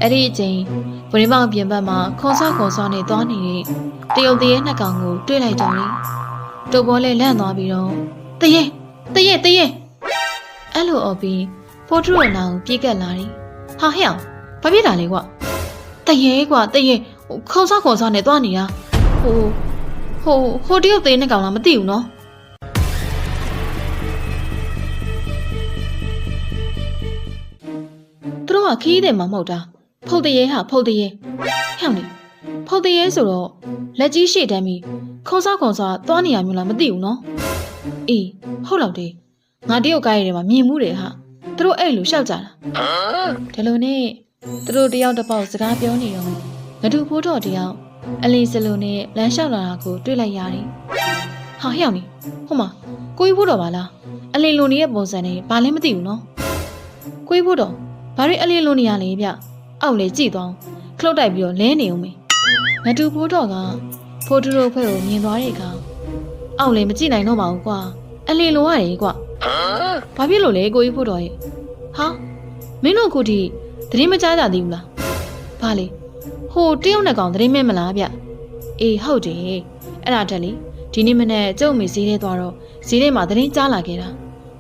အဲ့ဒီအချိန်ဗရင်မောင်ပြင်ပမှာခွန်ဆောနဲ့သွားနေတဲ့တရုတ်တရေနှစ်ကောင်ကိုတွေ့လိုက်တော့လေတုပ်ပေါ်လဲလန့်သွားပြီးတော့တရေအဲ့လိုအော်ပြီးဖိုးထူရဲ့နာကိုပြေးကပ်လာတယ်ဟာဟဲ့အောင်ဘာဖြစ်တာလဲကွာတရေခွန်ဆောနဲ့သွားနေတာဟိုတရုတ်တရေနှစ်ကောင်လားမသိဘူးနော်သူတို့ကခီးတယ်မှမဟုတ်တာဖုတ်တရေဟဲ့အောင်နေဖုတ်တရေဆိုတော့လက်ကြီးရှေ့တန်းပြီးခွန်ဆောသွားနေရမျိုးလားမသိဘူးနော်အေးဟုတ်လောက်တယ်ငါတရုတ်ကားရဲမှာမြင်မှုတယ်ဟာသူတို့အဲ့လိုရှောက်ကြတာဒီလိုနဲ့သူတို့တယောက်တစ်ပေါက်စကားပြောနေတော့ငဒူဖိုးတော်တယောက်အလီစလိုနဲ့လမ်းလျှောက်လာတာကိုတွေ့လိုက်ရတယ်ဟာဟဲ့အောင်နေဟိုမှာကိုကြီးဖိုးတော်ပါလားအလီလိုနေတဲ့ပုံစံနဲ့ဘာလဲမသိဘူးနော်ကိုကြီးဖိုးတော်ဘာတွေအလီလိုနေရလဲဗျအောက်လေကြည့်သွားခလုတ်တိုက်ပြီးတော့လဲနေအောင်မေငဒူဖိုးတော်ကဖိုးထူတို့ဖွဲ့ကိုမြင်သွားတဲ့အခါအောက်လေမကြည့်နိုင်တော့ပါဘူးကွာအလီလိုရတယ်ကွာဘာဖြစ်လို့လဲကိုကြီးဖိုးတော်ရဲ့ဟာမင်းတို့ခုထိသတိမကြားကြသေးဘူးလားဘာလဲဟိုတရုတ်နဲ့ကောင်သတိမဲ့မလားဗျအေးဟုတ်တယ်အဲ့ဒါတက်လေဒီနေ့မနေ့ကျုပ်မေဈေးထဲသွားတော့ဈေးထဲမှာသတိကြားလာခဲ့တာ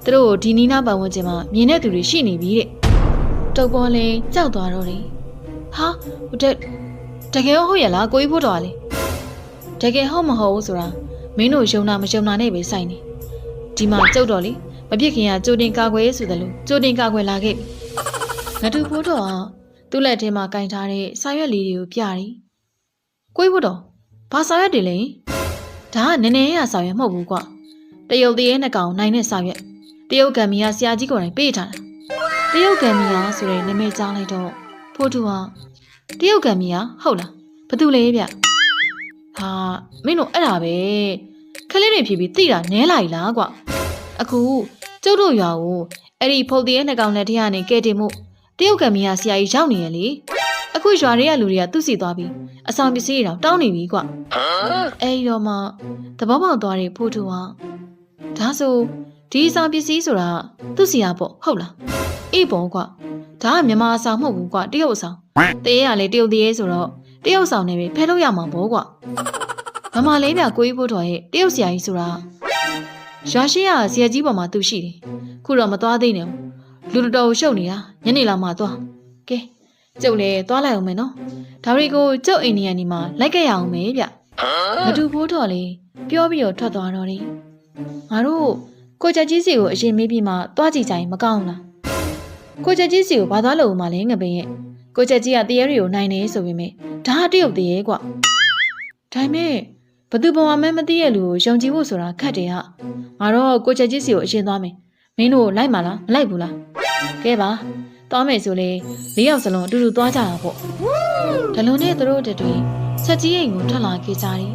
သူတို့ဒီနီးနားပတ်ဝန်းကျင်မှာမြင်တဲ့သူတွေရှိနေပြီတဲ့တုပ်ပေါ်လဲကြောက်သွားတော့လေဟာဟိုတကယ်ဟုတ်ရလားကိုကြီးဖိုးတော်ကလေတကယ်ဟုတ်မဟုတ်ဘူးဆိုတာမင်းတို့ယုံနာမယုံနာနဲ့ပဲဆိုင်နေဒီမှာကျုပ်တော်လေမပြစ်ခင်ကကြိုတင်ကာကွယ်ဆိုတယ်လို့ကြိုတင်ကာကွယ်လာခဲ့ပြီငတူဖိုးတော်ကသူ့လက်ထဲမှာကင်ထားတဲ့စာရွက်လေးတွေကိုပြတယ်ကိုကြီးဖိုးတော်ဘာစာရွက်တွေလဲဒါကနည်းနည်းရစာရွက်မဟုတ်ဘူးကွတရုတ်တရေနှစ်ကောင်နိုင်တဲ့စာရွက်တရုတ်ကံမီကဆရာကြီးကိုယ်တိုင်ပေးထားတာတရုတ်ကံမီကဆိုတဲ့နာမည်ကြားလိုက်တော့ဖိုးထူကတရုတ်ကံမီကဟုတ်လားဘာတူလဲဗျဟာမင်းတို့အဲ့ဒါပဲခလေးတွေဖြီးပြီးသိတာနဲလာ ਈ လားကွအခုကျုပ်တို့ရွာကိုအဲ့ဒီဖုတ်တရေနှစ်ကောင်လက်ထဲကနေကဲတင်မှုတရုတ်ကံမီကဆရာကြီးရောက်နေရလေအခုရွာတွေကလူတွေကသူ့စီသွားပြီးအဆောင်ပစ္စည်းတွေတောင်းနေပြီကွအဲ့ဒီတော့မှသဘောပေါက်သွားတဲ့ဖိုးထူကဒါဆိုဒီအဆောင်ပစ္စည်းဆိုတာသူ့စီရပေါ့ဟုတ်လားအေးပေါ့ကွဒါကမြန်မာအဆောင်မဟုတ်ဘူးကွတရုတ်အဆောင်တရေကလေတရုတ်တရေဆိုတော့တရုတ်ဆောင်နေပြီဖဲလို့ရမှာပေါ့ကွမမလေးပြကိုကြီးဖိုးတော်ရဲ့တရုတ်ဆရာကြီးဆိုတာရွာရှိရဆရာကြီးပေါ်မှာသူရှိတယ်ခုတော့မသွားသေးနဲ့လူတော်ရှုပ်နေတာညနေလောက်မှသွားကဲကျုပ်လည်းသွားလိုက်အောင်မယ်နော်ဒါရီကိုကျုပ်အိမ်နေရနေမှာလိုက်ခဲ့ရအောင်မယ်ဗျမတူဖိုးတော်လေးပြောပြီးတော့ထွက်သွားတော့တယ်ငါတို့ကိုချက်ကြီးစီကိုအရင်မေးပြီးမှသွားကြည့်ကြရင်မကောင်းလားကိုချက်ကြီးစီကိုဘာသွားလို့မှလဲငပင်ရဲ့ကိုချက်ကြီးကတရေတွေကိုနိုင်နေဆိုပေမဲ့ဒါကတရုတ်တရေကွဒါပေမဲ့ဘသူဘဝမှမသိရဲ့လူကိုယုံကြည်ဖို့ဆိုတာခက်တယ်ဟာငါတော့ကိုချက်ကြီးစီကိုအရင်သွားမယ်မင်းတို့လိုက်မှာလားမလိုက်ဘူးလားကဲပါသွားမယ်ဆိုလေ၄ယောက်စလုံးအတူတူသွားကြတာပေါ့ဒါလုံးနဲ့သူတို့တွေချက်ကြီးအိမ်ကိုထွက်လာခဲ့ကြတယ်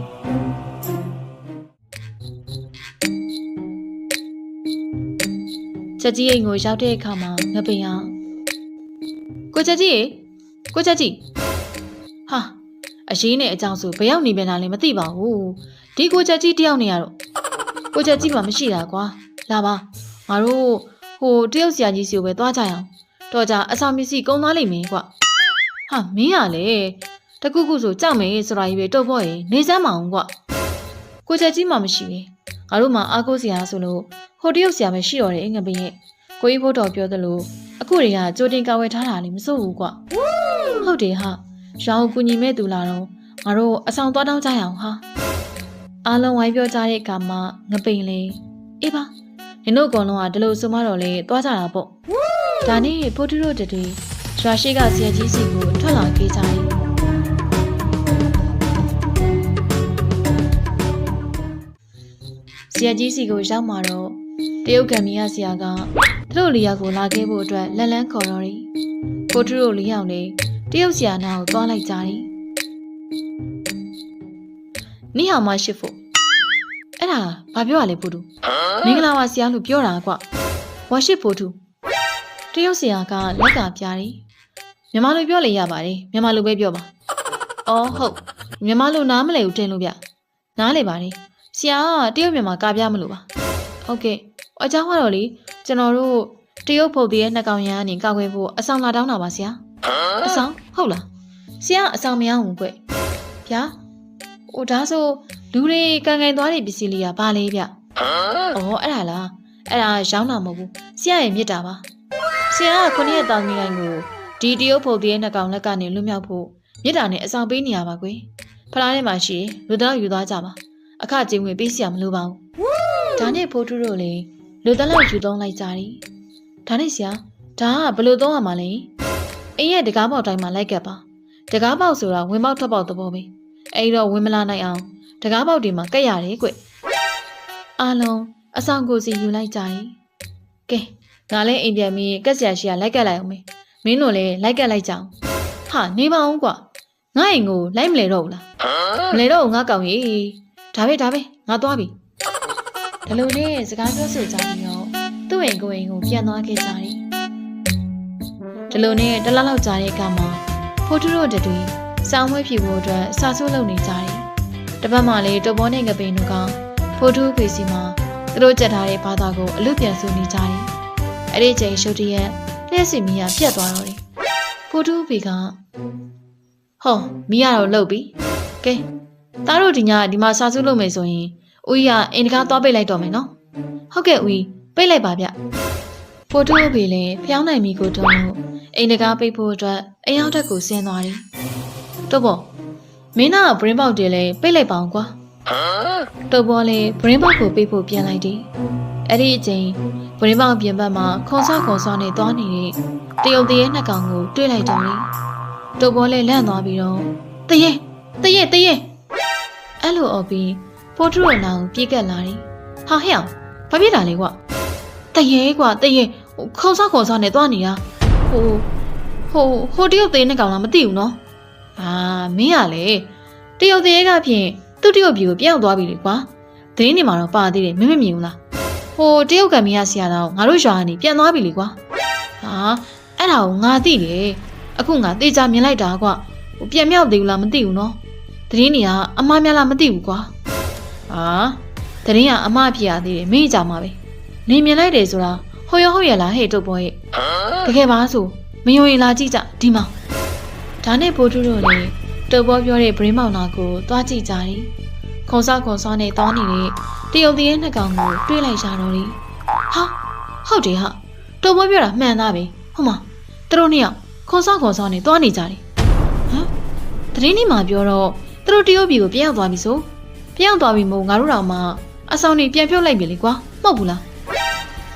ချက်ကြီးအိမ်ကိုရောက်တဲ့အခါမှာငပင်ဟာကိုချက်ကြီးဟာအရေးနဲ့အကြောင်းဆိုဘယ်ရောက်နေပြန်တာလဲမသိပါဘူးဒီကိုချက်ကြီးတယောက်နေရတော့ကိုချက်ကြီးမှမရှိတာကွာလာပါငါတို့ဟိုတရုတ်ဆရာကြီးစီကိုပဲသွားကြရအောင်တော့ကြအဆောင်ပစ္စည်းကုန်သွားလိမ့်မယ်ကွဟာမင်းကလေတကူကူဆိုကြောက်မယ်ဆိုတာကြီးပဲတုတ်ဖို့ရင်နေစမ်းမအောင်ကွကိုချက်ကြီးမှမရှိဘူးငါတို့မှအားကိုးစရာဆိုလို့ဟိုတရုတ်ဆရာပဲရှိတော့တယ်ငပင်ရဲ့ကိုကြီးဖို့တော်ပြောသလိုအခုတွေကကြိုတင်ကာဝယ်ထားတာလည်းမစိုးဘူးကွဟုတ်တယ်ဟာရွာကိုကူညီမဲ့သူလာတော့ငါတို့အဆောင်သွားတောင်းကြရအောင်ဟာအားလုံးဝိုင်းပြောကြတဲ့အခါမှာငပိန်လေးအေးပါနင်တို့အကုန်လုံးကဒီလိုဆိုမှတော့လေသွားကြတာပေါ့ဒါနဲ့ဖိုးထူးတို့တွေရွာရှိကဆရာကြီးစီကိုထွက်လာခဲ့ကြတယ်ဆရာကြီးစီကိုရောက်มาတော့တရုတ်ကံမီရဆရာကသူတို့လေးယောက်ကိုလာခဲ့ဖို့အတွက်လက်လန်းခေါ်တော့တယ်ဖိုးထူးတို့လေးယောက်နဲ့တရုတ်ဆရာနာကိုသွားလိုက်ကြတယ်နိဟာမရှိဖို့အဲ့ဒါဘာပြောရလဲဖိုးထူးမင်္ဂလာပါဆရာလို့ပြောတာကွဝါရှိဖိုးထူးတရုတ်ဆရာကလက်ကပြားတယ်မြန်မာလိုပြောလေရပါတယ်မြန်မာလိုပဲပြောပါအော်ဟုတ်မြန်မာလိုနားမလည်ဘူးတင်လို့ဗျနားလေပါတယ်ဆရာကတရုတ်မြန်မာကားပြမလို့ပါဟုတ်ကဲ့အကြောင်းကတော့လေကျွန်တော်တို့တရုတ်ဖုတ်သေးရဲ့နှစ်ကောင်ရန်ကနေကောက်ခွဲဖို့အဆောင်လာတောင်းတာပါဆရာ အဆောင်ဟုတ်လားဆရာအဆောင်မရဘူးကွဗျာဟိုဒါဆိုလူတွေကန်ကန်သွားတဲ့ပစ္စည်းလေးကဘာလဲဗျအော်အဲ့ဒါလားအဲ့ဒါရောင်းတာမဟုတ်ဘူးဆရာရဲ့မြစ်တာပါဆရာက9ရက်တောင်းနေတိုင်းကိုဒီတရုတ်ဖုတ်တည်းနှစ်ကောင်လက်ကနေလွတ်မြောက်ဖို့မြစ်တာနဲ့အဆောင်ပေးနေရပါကွဖလားထဲမှာရှိလူသားယူသွားကြပါအခကြေးငွေပေးစီရမလိုပါဘူးဒါနဲ့ဖိုးထုတို့လေလူသားလောက်ယူသုံးလိုက်ကြတယ်ဒါနဲ့ဆရာဒါကဘယ်လိုသုံးရမှာလဲအိမ်ရဲ့တကားပေါက်တိုင်းမှာလိုက်ကပ်ပါတကားပေါက်ဆိုတာဝင်ပေါက်ထွက်ပေါက်သဘောပဲအဲ့တော့ဝင်မလာနိုင်အောင်တကားပေါက်တွေမှာကက်ရတယ်ကွအားလုံးအဆောင်ကိုစီယူလိုက်ကြတယ်ကဲငါလည်းအိမ်ပြန်ပြီးကက်ဆရာရှိကလိုက်ကပ်လိုက်အောင်မင်းတို့လည်းလိုက်ကပ်လိုက်ကြအောင်ဟာနေပါအောင်ကွာငါ့အိမ်ကိုလိုက်မလဲတော့ဘူးလားမလဲတော့ငါကောင်ကြီးဒါပဲငါသွားပြီဒီလိုနဲ့စကားပြောဆိုကြပြီးတော့သူ့အိမ်ကိုပြန်သွားခဲ့ကြတယ်ဒီလိုနဲ့တလားလောက်ကြာတဲ့အခါမှာဖိုးထုတို့တူစောင်းဝဲဖြူဖို့အတွက်စာဆိုးလုပ်နေကြတယ်တပတ်မှလည်းတော်ပေါ်နဲ့ငပိန်တို့ကဖိုးထုဖေစီမှာသူတို့ကြက်ထားတဲ့ဘာသာကိုအလွတ်ပြန်ဆိုနေကြတယ်အဲ့ဒီချိန်ရှုပ်တရက်လျှက်စီမီယာပြတ်သွားတော့တယ်ဖိုးထုဖေကဟောမီးရတော့လှုပ်ပြီကဲသားတို့ဒီညဒီမှာစာစုလုပ်မယ်ဆိုရင်ဦးကြီးကအင်တကားသွားပိတ်လိုက်တော့မယ်နော်ဟုတ်ကဲ့ဦးကြီးပိတ်လိုက်ပါဗျဖိုးထုဖေလည်းဖျောင်းနိုင်မီကိုတုံးလို့အင်တကားပိတ်ဖို့အတွက်အိမ်ရောက်တက်ကိုဆင်းသွားတယ်တော့ပေါ့မင်းကဘရင်းပေါက်တယ်လေပိတ်လိုက်ပါအောင်ကွာတော့ပေါ့လေဘရင်းပေါက်ကိုပိတ်ဖို့ပြန်လိုက်တယ်အဲ့ဒီအချိန်ဘရင်းပေါက်ပြင်ဘက်မှာခွန်ဆောနဲ့သွားနေတဲ့တရုတ်တရေနှစ်ကောင်ကိုတွေ့လိုက်တယ်တော့ပေါ်လဲလန့်သွားပြီးတော့တရေအဲ့လိုအော်ပြီးဖိုးထုရဲ့နောင်ပြေးကပ်လာတယ်ဟာဟဲ့အောင်ဘာဖြစ်တာလဲကွာတရေခုံဆောနဲ့သွားနေတာဟိုတရုတ်သေးနဲ့ကောင်လားမသိဘူးနော်အာမင်းကလေတရုတ်သေးကဖြင့်သူ့တရုတ်ပြည်ကိုပြောင်းသွားပြီလေကွာသတင်းတွေမှာတော့ပါသေးတယ်မမြင်ဘူးလားဟိုတရုတ်ကမင်းကဆရာတော်ငါတို့ရွာကနေပြန်သွားပြီလေကွာဟာအဲ့ဒါကိုငါသိတယ်အခုငါတေချာမြင်လိုက်တာကွာဟိုပြန်မြောက်သေးဘူးလားမသိဘူးနော်သတင်းတွေကအမှားများလားမသိဘူးကွာဟာသတင်းကအမှားဖြစ်ရသေးတယ်မင်းကြမှာပဲနေမြင်လိုက်တယ်ဆိုတာဟုတ်ရလားဟဲ့တုတ်ပေါ်ရဲ့တကယ်ပါဆိုမယုံရင်လာကြည့်ကြဒီမှာဒါနဲ့ဖိုးထုတို့လည်းတုတ်ပေါ်ပြောတဲ့ဘရင်းမောင်နာကိုသွားကြည့်ကြတယ်ခွန်ဆောနဲ့တောင်းနေတဲ့တရုတ်တရေနှစ်ကောင်ကိုတွေ့လိုက်ကြတော့တယ်ဟာဟုတ်တယ်ဟာတုတ်ပေါ်ပြောတာမှန်သားပဲဟုတ်မှာသူတို့နှစ်ယောက်ခွန်ဆောနဲ့သွားနေကြတယ်ဟမ်သတင်းဒီမှာပြောတော့သူတို့တရုတ်ပြည်ကိုပြန်ရောက်သွားပြီဆိုပြန်ရောက်သွားပြီမို့ငါတို့တော့မှအဆောင်နေပြန်ပြုတ်လိုက်ပြီလေကွာမဟုတ်ဘူးလား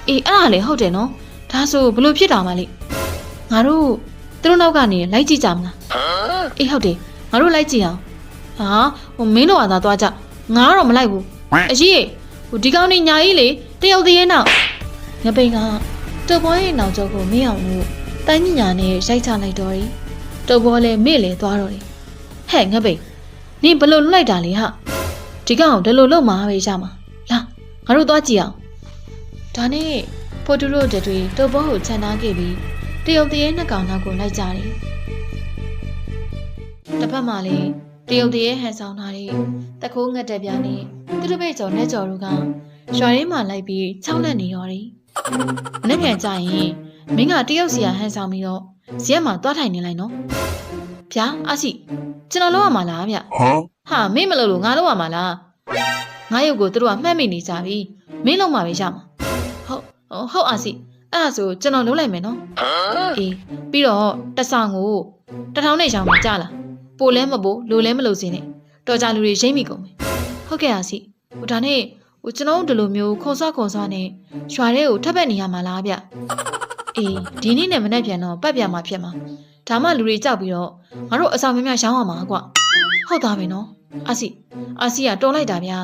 အေးအဲ့ဒါလေဟုတ်တယ်နော်ဒါဆိုဘလို့ဖြစ်တာမှလဲငါတို့သူတို့နောက်ကနေလိုက်ကြည့်ကြမလားအေးဟုတ်တယ်ငါတို့လိုက်ကြည့်အောင်ဟာဟိုမင်းတို့ကသာသွားကြငါကတော့မလိုက်ဘူးအကြီးဟိုဒီကောင်နေညာကြီးလေတရုတ်တရေနောက်ငပိန်ကတုတ်ပေါ်ရဲ့နောက်ကျောကိုမင်းအောင်လို့တိုင်းညာနဲ့ရိုက်ချလိုက်တော့တယ်တုတ်ပေါ်လည်းမေ့လေသွားတော့တယ်ဟဲ့ငပိန်နင်ဘလို့လွတ်လိုက်တာလေဟာဒီကောင်ဒီလိုလုပ်မှာပဲရမှာလာငါတို့သွားကြည့်အောင်ဒါနဲ့ဖိုတူတို့တွေတုတ်ပေါ်ကိုခြံထားခဲ့ပြီးတရုတ်တရေနှစ်ကောင်နောက်ကိုလိုက်ကြတယ်တစ်ဖက်မှာလည်းတရုတ်တရေဟန်ဆောင်ထားတဲ့တခိုးငတ်တဲ့ပြားနဲ့သူတို့ပဲကျော်နဲ့ကျော်တို့ကရွာရင်းမှာလိုက်ပြီးခြောက်လက်နေရောတယ်။နေ့ပြန်ကြရင်မင်းကတရုတ်စီယာဟန်ဆောင်ပြီးတော့ဇက်မှာသွားထိုင်နေလိုက်နော်။ဗျာအစီကျွန်တော်လုပ်ရမှာလားဗျ။ဟာမင်းမလုပ်လို့ငါလုပ်ရမှာလား။ငါရုပ်ကိုသူတို့ကမှတ်မိနေကြပြီ။မင်းလုပ်မှာပဲရမှာ။ဟုတ်အစီအဲ့ဒါဆိုကျွန်တော်လုပ်လိုက်မယ်နော်။အေးပြီးတော့တဆောင်ကို1000နဲ့ရောင်းမှာကြလား။ပိုလဲမပိုလိုလဲမလို့စင်းနဲ့တော်ကြလူတွေရိမ့်မိကုန်မယ်။ဟုတ်ကဲ့အစီဟိုဒါနဲ့ဟိုကျွန်တော်တို့ဒီလိုမျိုးခွန်ဆောနဲ့ရွာထဲကိုထပ်ပတ်နေရမှာလားဗျအေးဒီနေ့နဲ့မနေ့ပြန်တော့ပတ်ပြန်မှာဖြစ်မှာဒါမှလူတွေကြောက်ပြီးတော့ငါတို့အဆောင်များများရောင်းရမှာကွဟုတ်သားပဲနော်အာစီကတော်လိုက်တာဗျာ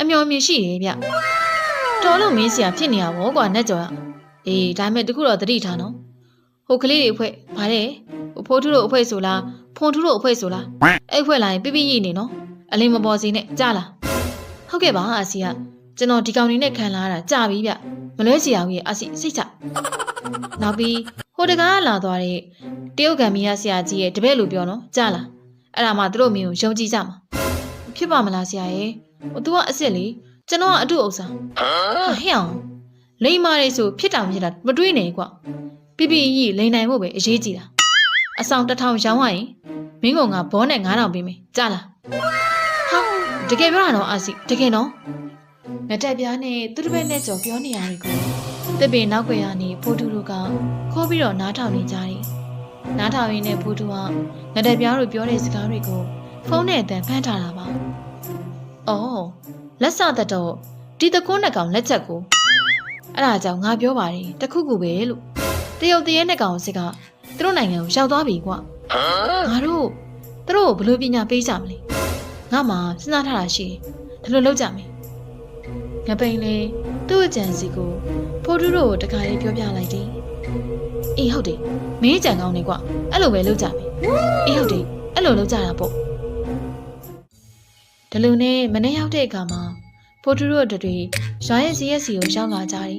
အမျော်မြင်ရှိတယ်ဗျတော်လို့မင်းစီကဖြစ်နေရဘောကွာနဲ့ကြော်ရအေးဒါမဲ့တခုတော့သတိထားနော်ဟိုကလေးတွေအဖွဲ့ဗါတဲ့ဟိုဖိုးထုတို့အဖွဲ့ဆိုလားဖွန်ထုတို့အဖွဲ့ဆိုလားအဲ့အဖွဲ့လာရင်ပြပြရည်နေနော်အလင်းမပေါ်စီနဲ့ကြားလားဟုတ်ကဲ့ပါအာစီကကျွန်တော်ဒီကောင်နေနဲ့ခံလာရတာကြာပြီဗျမလွဲစီအောင်ကြီးအာစီစိတ်ချနောက်ပြီးဟိုတကားလာသွားတဲ့တရုတ်ကံမီယာဆရာကြီးရဲ့တပည့်လိုပြောနော်ကြာလားအဲ့ဒါမှသူတို့မင်းကိုယုံကြည်ကြမှာဖြစ်ပါမလားဆရာရဲ့ဟို तू ကအစ်စ်လေကျွန်တော်ကအတုဥစ္စာဟဲ့အောင်လိမ္မာတွေဆိုဖြစ်တာမဖြစ်တာမတွေးနဲ့ကွာပြပြကြီးလိန်နိုင်ဖို့ပဲအရေးကြီးတာ အဆောင်1000ရောင်းရရင်မင်းကငါဘောနဲ့9000ပေးမယ်ကြားလားဟာတကယ်ပြောတာနော်အာစီတကယ်နော်ငတက်ပြားနဲ့သူတစ်ပည့်နဲ့ကြော်ပြောနေရပြီကိုတစ်ပင်နောက်ွယ်ကနေဖိုးတူတို့ကခေါ်ပြီးတော့နားထောင်နေကြတယ်နားထောင်ရင်းနဲ့ဖိုးတူကငတက်ပြားတို့ပြောတဲ့စကားတွေကိုဖုန်းနဲ့အတန်ဖမ်းထားတာပါအော်လက်စသက်တော့ဒီတကွန်းနှစ်ကောင်လက်ချက်ကိုအဲ့ဒါကြောင့်ငါပြောပါတယ်တခုခုပဲလို့တရုတ်တရေနှစ်ကောင်စစ်ကသူတို့နိုင်ငံကိုရောက်သွားပြီကွာငါတို့သူတို့ဘလို့ပညာပေးကြမလဲငါမှစဉ်းစားထားတာရှိတယ်ဒါလိုလုပ်ကြမယ်ငပိန်လေသူ့အကြံစီကိုဖိုးတူတို့ကိုတခါလေးပြောပြလိုက်တယ်အေးဟုတ်တယ်မင်းကြံကောင်းနေကွာအဲ့လိုပဲလုပ်ကြမယ်အေးဟုတ်တယ်အဲ့လိုလုပ်ကြတာပေါ့ဒီလိုနဲ့မနေ့ရောက်တဲ့အခါမှာဖိုးတူတို့တွေရွာရဲ့ဇရက်စီကိုရောက်လာကြတယ်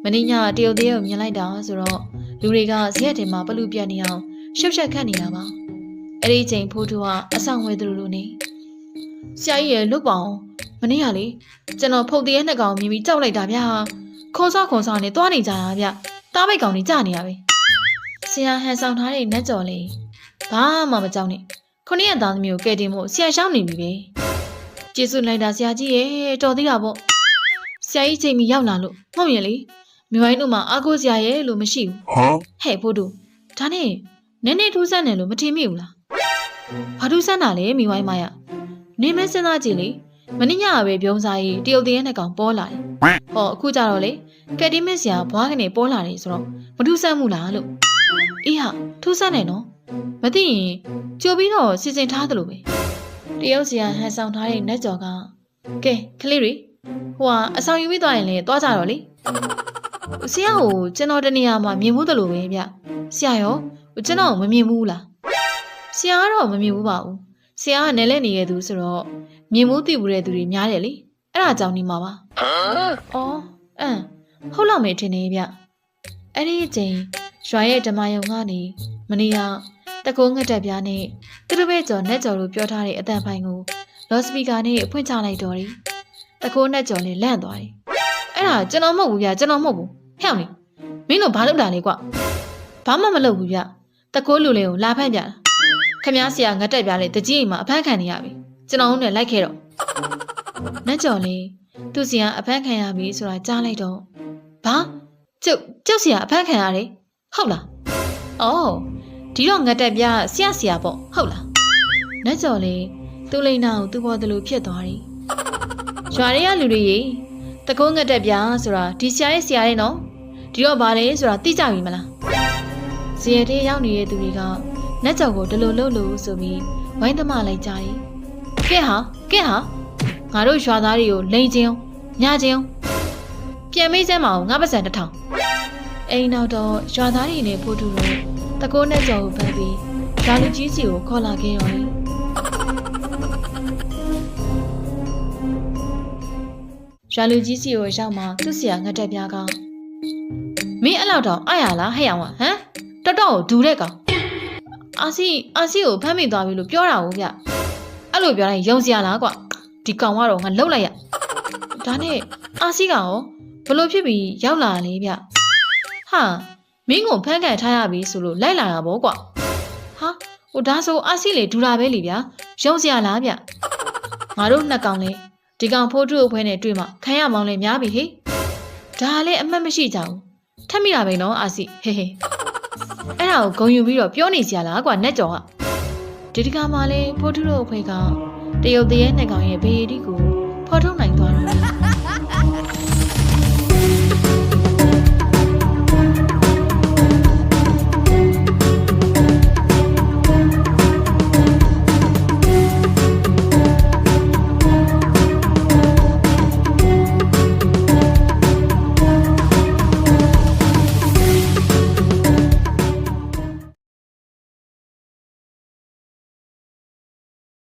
မင်းညတရုတ်တရေကိုမြင်လိုက်တာဆိုတော့လူတွေကဇရက်ထဲမှာပလူပြတ်နေအောင်ရှုပ်ရှက်ခတ်နေတာပါအဲ့ဒီအချိန်ဖိုးတူကအဆောင်ဝဲသူတို့နေဆရာကြီးရဲ့လွတ်ပါအောင်မနေ့ကလေကျွန်တော်ဖုတ်တရေနှစ်ကောင်မြင်ပြီးကြောက်လိုက်တာဗျာခွန်စားနဲ့တွားနေကြတာဗျတားမိတ်ကောင်တွေကြာနေရပဲဆရာဟန်ဆောင်ထားတဲ့နတ်ကြော်လေးဘာမှမကြောက်နဲ့ခုနှစ်ရက်သားသမီးကိုကဲတင်ဖို့ဆရာရှောင်းနေပြီပဲကျေးဇူးလိုက်တာဆရာကြီးရဲ့တော်သေးတာပေါ့ဆရာကြီးချိန်မီရောက်လာလို့ဟုတ်ရဲ့လေမြဝိုင်းတို့မှာအားကိုးစရာရဲ့လို့မရှိဘူးဟဲ့ဖို့တို့ဒါနဲ့နည်းနည်းထူးဆန်းတယ်လို့မထင်မိဘူးလားဘာထူးဆန်းတာလဲမြဝိုင်းမရနေမဲစဉ်းစားကြည့်လေမင်းညပဲပြုံးစားရေးတရုတ်တရေနဲ့ကောင်ပေါ်လာတယ်ဟောအခုကြတော့လေကက်တီမစ်ဆရာဘွားကနေပေါ်လာတယ်ဆိုတော့မထူးဆန်းဘူးလားလို့အေးဟာထူးဆန်းတယ်နော်မသိရင်ကြိုပြီးတော့စီစဉ်ထားသလိုပဲတရုတ်ဆရာဟန်ဆောင်ထားတဲ့နတ်ကျော်ကကဲကလေးတွေဟိုကအဆောင်ယူပြီးသွားရင်လည်းသွားကြတော့လေဆရာကိုကျွန်တော်တနေရာမှာမြင်မှုသလိုပဲဗျဆရာရောကျွန်တော်မမြင်ဘူးလားဆရာကတော့မမြင်ဘူးပါဘူးဆရာကနယ်လဲနေရသူဆိုတော့မြင်မှုသိဘူးတဲ့သူတွေများတယ်လေအဲ့ဒါကြောင့်နေမှာပါအော်ဟုတ်လောက်မယ်ထင်နေဗျအဲ့ဒီအချိန်ရွာရဲ့ဓမ္မယုံကနေမနီယာတကုန်းငတ်တက်ပြားနဲ့သူတို့ပဲကျော်နဲ့ကျော်လို့ပြောထားတဲ့အတန်ဖိုင်ကိုလော့စပီကာနဲ့ဖွင့်ချလိုက်တော့တယ်တကုန်းနဲ့ကျော်လည်းလန့်သွားတယ်အဲ့ဒါကျွန်တော်မဟုတ်ဘူးဗျကျွန်တော်မဟုတ်ဘူးဟဲ့မင်းမင်းတို့ဘာလုပ်တာလဲကွဘာမှမလုပ်ဘူးဗျတကုန်းလူလေးကိုလာဖန့်ပြတာခမ ्या ဆရာငတ်တက်ပြားနဲ့တကြီးအိမ်မှာအဖမ်းခံနေရပြီကျွန်တော်နဲ့လိုက်ခဲ့တော့နတ်ကျော်လေးသူ့ဆရာအဖမ်းခံရပြီဆိုတာကြားလိုက်တော့ဘာကျုပ်ဆရာအဖမ်းခံရတယ်ဟုတ်လားအော်ဒီတော့ငတ်တက်ပြဆရာပေါ့ဟုတ်လားနတ်ကျော်လေးသူ့လိန်နာကိုသူ့ဘော်တလူဖြစ်သွားတယ်ရွာတွေကလူတွေရေတကုန်းငတ်တက်ပြဆိုတာဒီဆရာရဲ့ဆရာလေးနော်ဒီတော့ဘာလဲဆိုတာသိကြပြီမလားဇေယျတေးရောက်နေတဲ့သူတွေကနတ်ကျော်ကိုဒီလိုလုပ်လို့ဆိုပြီးဝိုင်းသမလိုက်ကြတယ်ကဲဟာငါတို့ရွာသားတွေကိုလိန်ချင်းညချင်းပြန်မေးစမ်းမအောင်ငါပတ်စံ1000အိမ်နောက်တော့ရွာသားတွေနဲ့ဖိုးတူတို့တကိုးနဲ့ကြော်ကိုဖမ်းပြီးဓာလူကြီးစီကိုခေါ်လာခဲ့ရောတယ်ရွာလူကြီးစီကိုရောက်မှသူ့ဆရာငတ်တက်ပြားကမင်းအဲ့လောက်တော့အားရလားဟဲ့အောင်ဟမ်တော်တော်ကိုဒူတဲ့ကောင်အာစီကိုဖမ်းမိသွားပြီလို့ပြောတာဟုတ်ဗျအဲ့လိုပြောတိုင်းယုံစရာလားကွဒီကောင်ကတော့ငါလှုပ်လိုက်ရဒါနဲ့အာစီကရောဘလို့ဖြစ်ပြီးရောက်လာလေဗျဟာမင်းကိုဖမ်းကန်ထားရပြီဆိုလို့လိုက်လာတာဗောကွဟာဟိုဒါဆိုအာစီလေဒူတာပဲလေဗျယုံစရာလားဗျငါတို့နှစ်ကောင်လေဒီကောင်ဖိုးထုအဖွဲနဲ့တွေ့မှခံရမောင်းလေများပြီဟေ့ဒါလည်းအမှတ်မရှိကြဘူးထက်မိတာပဲနော်အာစီဟေးအဲ့ဒါကိုဂုံယူပြီးတော့ပြောနေကြလားကွာနတ်ကျော်ကဒီတကမှလည်းဖိုးထုတို့အဖွဲကတရုတ်တရေနဲ့ကောင်ရဲ့ဘေးဒီကိုဖော်ထုတ်နိုင်သွားတော့